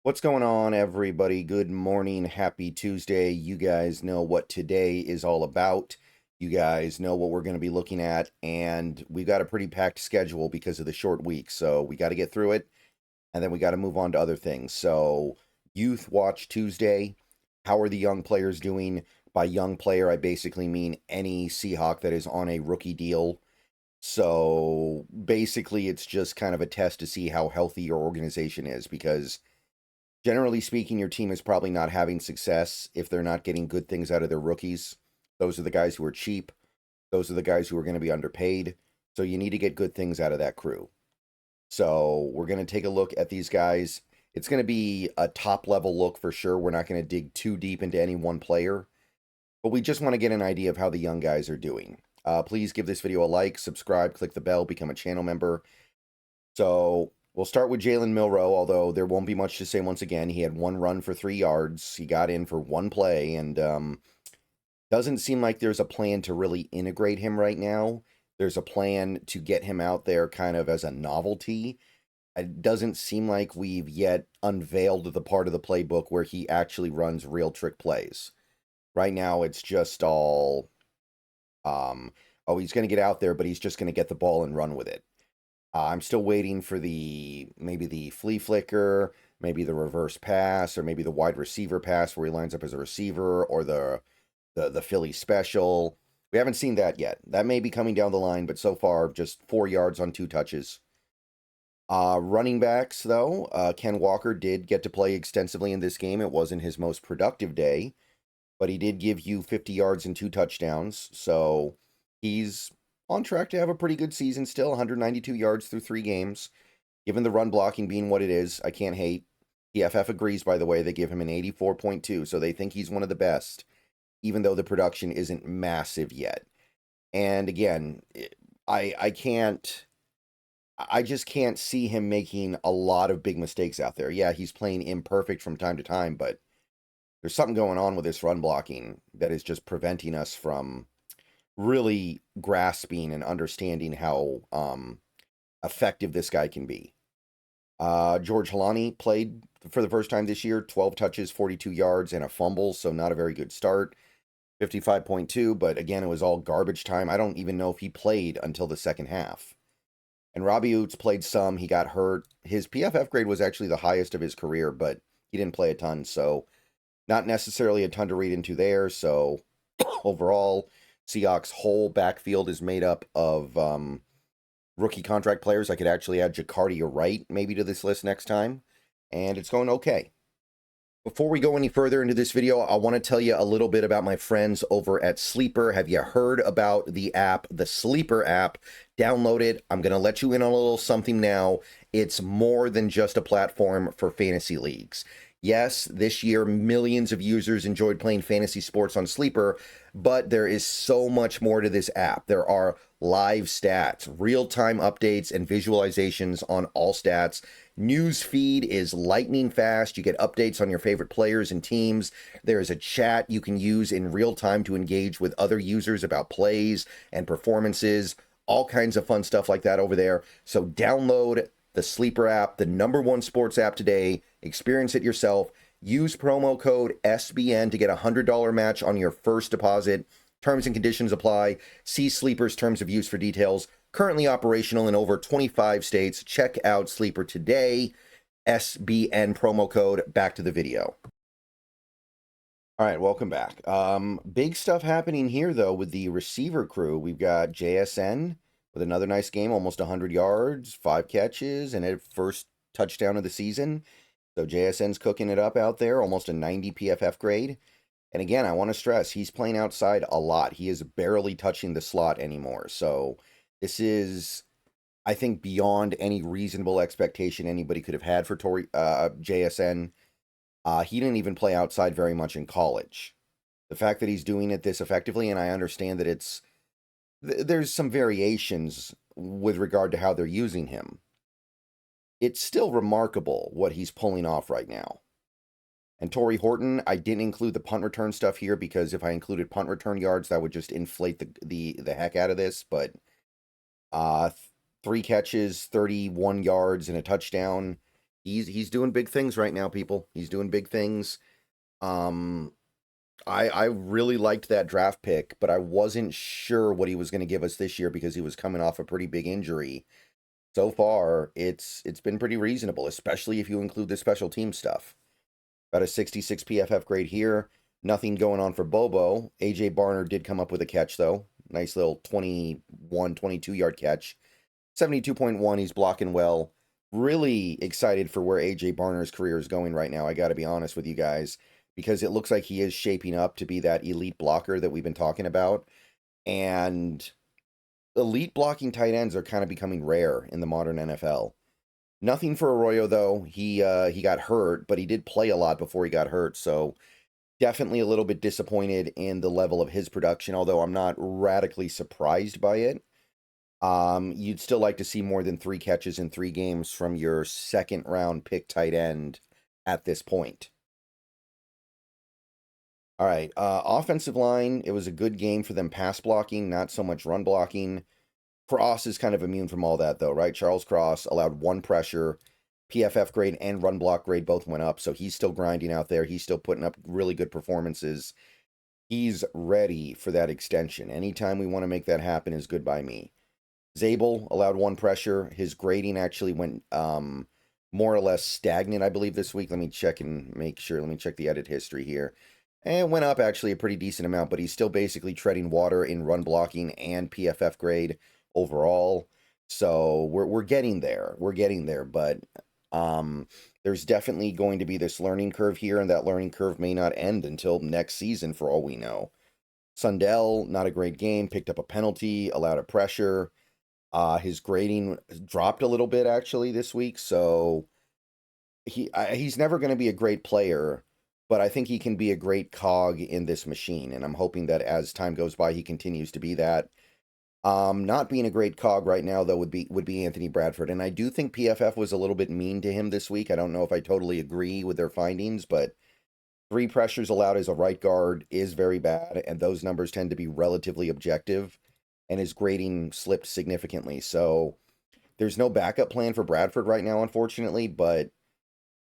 What's going on, everybody? Good morning. Happy Tuesday. You guys know what today is all about. You guys know what we're going to be looking at, and we've got a pretty packed schedule because of the short week. So we got to get through it, and then we got to move on to other things. So, Youth Watch Tuesday. How are the young players doing? By young player, I basically mean any Seahawk that is on a rookie deal. So basically, it's just kind of a test to see how healthy your organization is because generally speaking, your team is probably not having success if they're not getting good things out of their rookies. Those are the guys who are cheap. Those are the guys who are going to be underpaid. So you need to get good things out of that crew. So we're going to take a look at these guys. It's going to be a top level look for sure. We're not going to dig too deep into any one player, but we just want to get an idea of how the young guys are doing. Please give this video a like, subscribe, click the bell, become a channel member. So we'll start with Jalen Milroe, although there won't be much to say once again. He had one run for 3 yards. He got in for one play, and doesn't seem like there's a plan to really integrate him right now. There's a plan to get him out there kind of as a novelty. It doesn't seem like we've yet unveiled the part of the playbook where he actually runs real trick plays. Right now, it's just all, oh, he's going to get out there, but he's just going to get the ball and run with it. I'm still waiting for maybe the flea flicker, maybe the reverse pass, or maybe the wide receiver pass where he lines up as a receiver, or the Philly special. We haven't seen that yet. That may be coming down the line, but so far, just 4 yards on 2 touches. Running backs, though, Ken Walker did get to play extensively in this game. It wasn't his most productive day, but he did give you 50 yards and 2 touchdowns, so he's on track to have a pretty good season still, 192 yards through 3 games. Given the run blocking being what it is, I can't hate. PFF agrees, by the way. They give him an 84.2, so they think he's one of the best, even though the production isn't massive yet. And again, I can't, I just can't see him making a lot of big mistakes out there. Yeah, he's playing imperfect from time to time, but there's something going on with this run blocking that is just preventing us from really grasping and understanding how effective this guy can be. George Halani played for the first time this year, 12 touches, 42 yards, and a fumble, so not a very good start. 55.2, but again, it was all garbage time. I don't even know if he played until the second half. And Robbie Oots played some. He got hurt. His PFF grade was actually the highest of his career, but he didn't play a ton, so not necessarily a ton to read into there. So overall, Seahawks' whole backfield is made up of rookie contract players. I could actually add Jacardi or Wright maybe to this list next time, and it's going okay. Before we go any further into this video, I want to tell you a little bit about my friends over at Sleeper. Have you heard about the app, the Sleeper app? Download it. I'm going to let you in on a little something now. It's more than just a platform for fantasy leagues. Yes, this year, millions of users enjoyed playing fantasy sports on Sleeper, but there is so much more to this app. There are live stats, real-time updates, and visualizations on all stats. News feed is lightning fast. You get updates on your favorite players and teams. There is a chat you can use in real time to engage with other users about plays and performances. All kinds of fun stuff like that over there. So download the Sleeper app, the #1 sports app today. Experience it yourself. Use promo code SBN to get a $100 match on your first deposit. Terms and conditions apply. See Sleeper's terms of use for details. Currently operational in over 25 states. Check out Sleeper today. SBN promo code. Back to the video. All right, welcome back. Big stuff happening here, though, with the receiver crew. We've got JSN with another nice game, almost 100 yards, 5 catches, and a first touchdown of the season. So JSN's cooking it up out there, almost a 90 PFF grade. And again, I want to stress, he's playing outside a lot. He is barely touching the slot anymore. So this is, I think, beyond any reasonable expectation anybody could have had for JSN. He didn't even play outside very much in college. The fact that he's doing it this effectively, and I understand that there's some variations with regard to how they're using him. It's still remarkable what he's pulling off right now. And Torrey Horton, I didn't include the punt return stuff here because if I included punt return yards, that would just inflate the heck out of this. But 3 catches, 31 yards, and a touchdown. He's doing big things right now, people. He's doing big things. Um, I really liked that draft pick, but I wasn't sure what he was going to give us this year because he was coming off a pretty big injury. So far, it's been pretty reasonable, especially if you include the special team stuff. Got a 66 PFF grade here. Nothing going on for Bobo. AJ Barner did come up with a catch, though. Nice little 21, 22-yard catch. 72.1, he's blocking well. Really excited for where AJ Barner's career is going right now, I got to be honest with you guys, because it looks like he is shaping up to be that elite blocker that we've been talking about. And elite blocking tight ends are kind of becoming rare in the modern NFL. Nothing for Arroyo, though. He got hurt, but he did play a lot before he got hurt, so definitely a little bit disappointed in the level of his production, although I'm not radically surprised by it. You'd still like to see more than 3 catches in 3 games from your second round pick tight end at this point. All right, offensive line, it was a good game for them pass blocking, not so much run blocking. Cross is kind of immune from all that, though, right? Charles Cross allowed 1 pressure. PFF grade and run block grade both went up, so he's still grinding out there. He's still putting up really good performances. He's ready for that extension. Anytime we want to make that happen is good by me. Zabel allowed 1 pressure. His grading actually went more or less stagnant, I believe, this week. Let me check and make sure. Let me check the edit history here. And it went up actually a pretty decent amount, but he's still basically treading water in run blocking and PFF grade overall. So we're getting there. We're getting there, but there's definitely going to be this learning curve here, and that learning curve may not end until next season for all we know. Sundell, not a great game, picked up a penalty, allowed a pressure. His grading dropped a little bit actually this week, so he's never going to be a great player, but I think he can be a great cog in this machine, and I'm hoping that as time goes by, he continues to be that. Not being a great cog right now, though, would be Anthony Bradford, and I do think PFF was a little bit mean to him this week. I don't know if I totally agree with their findings, but 3 pressures allowed as a right guard is very bad, and those numbers tend to be relatively objective, and his grading slipped significantly. So there's no backup plan for Bradford right now, unfortunately, but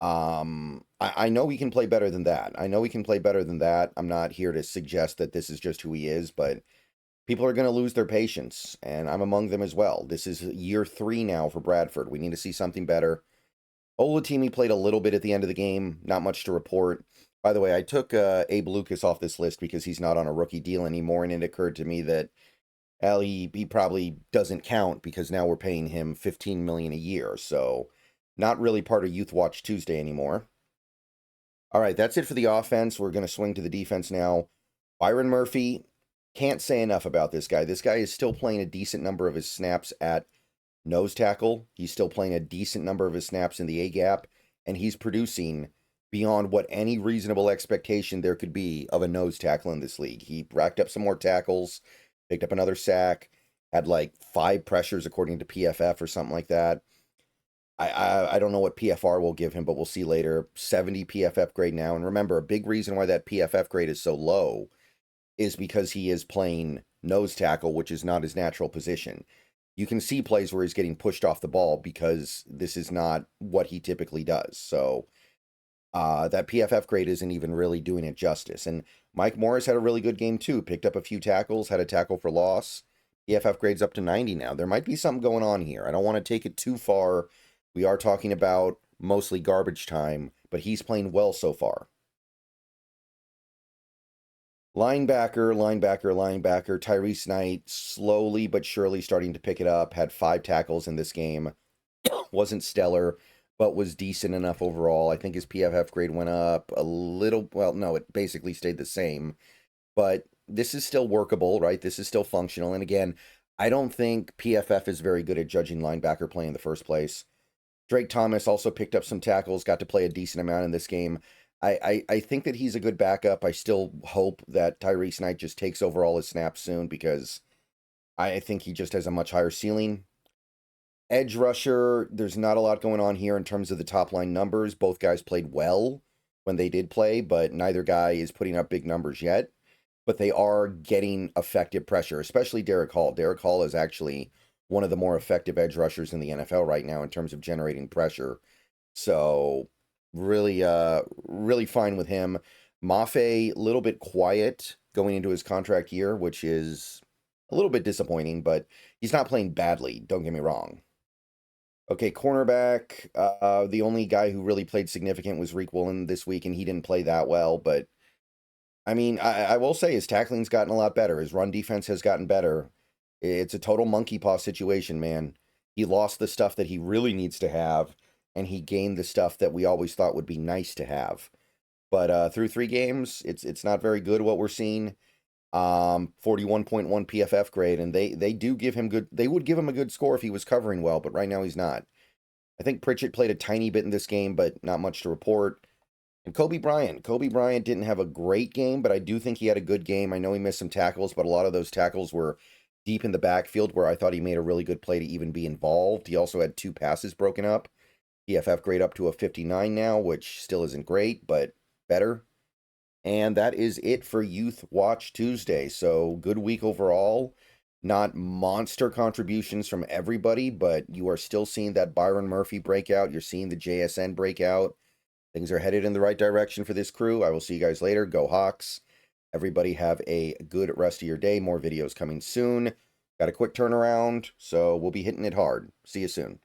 I know he can play better than that. I know he can play better than that. I'm not here to suggest that this is just who he is, but people are going to lose their patience, and I'm among them as well. This is year 3 now for Bradford. We need to see something better. Olatimi played a little bit at the end of the game, not much to report. By the way, I took Abe Lucas off this list because he's not on a rookie deal anymore, and it occurred to me that he probably doesn't count because now we're paying him $15 million a year, so not really part of Youth Watch Tuesday anymore. All right, that's it for the offense. We're going to swing to the defense now. Byron Murphy, can't say enough about this guy. This guy is still playing a decent number of his snaps at nose tackle. He's still playing a decent number of his snaps in the A-gap, and he's producing beyond what any reasonable expectation there could be of a nose tackle in this league. He racked up some more tackles, picked up another sack, had like 5 pressures according to PFF or something like that. I don't know what PFR will give him, but we'll see later. 70 PFF grade now. And remember, a big reason why that PFF grade is so low is because he is playing nose tackle, which is not his natural position. You can see plays where he's getting pushed off the ball because this is not what he typically does. So that PFF grade isn't even really doing it justice. And Mike Morris had a really good game too. Picked up a few tackles, had a tackle for loss. PFF grade's up to 90 now. There might be something going on here. I don't want to take it too far. We are talking about mostly garbage time, but he's playing well so far. Linebacker. Tyrese Knight slowly but surely starting to pick it up. Had 5 tackles in this game. Wasn't stellar, but was decent enough overall. I think his PFF grade went up a little. Well, no, it basically stayed the same. But this is still workable, right? This is still functional. And again, I don't think PFF is very good at judging linebacker play in the first place. Drake Thomas also picked up some tackles, got to play a decent amount in this game. I think that he's a good backup. I still hope that Tyrese Knight just takes over all his snaps soon because I think he just has a much higher ceiling. Edge rusher, there's not a lot going on here in terms of the top line numbers. Both guys played well when they did play, but neither guy is putting up big numbers yet. But they are getting effective pressure, especially Derek Hall. Derek Hall is actually one of the more effective edge rushers in the NFL right now in terms of generating pressure. So really fine with him. Mafe, a little bit quiet going into his contract year, which is a little bit disappointing, but he's not playing badly, don't get me wrong. Okay, cornerback, the only guy who really played significant was Reek Woolen this week, and he didn't play that well, but I mean, I will say his tackling's gotten a lot better. His run defense has gotten better. It's a total monkey paw situation, man. He lost the stuff that he really needs to have, and he gained the stuff that we always thought would be nice to have. But through 3 games, it's not very good what we're seeing. 41.1 PFF grade, and they do give him good. They would give him a good score if he was covering well, but right now he's not. I think Pritchett played a tiny bit in this game, but not much to report. And Kobe Bryant. Kobe Bryant didn't have a great game, but I do think he had a good game. I know he missed some tackles, but a lot of those tackles were deep in the backfield where I thought he made a really good play to even be involved. He also had 2 passes broken up. PFF grade up to a 59 now, which still isn't great, but better. And that is it for Youth Watch Tuesday. So good week overall. Not monster contributions from everybody, but you are still seeing that Byron Murphy breakout. You're seeing the JSN breakout. Things are headed in the right direction for this crew. I will see you guys later. Go Hawks. Everybody have a good rest of your day. More videos coming soon. Got a quick turnaround, so we'll be hitting it hard. See you soon.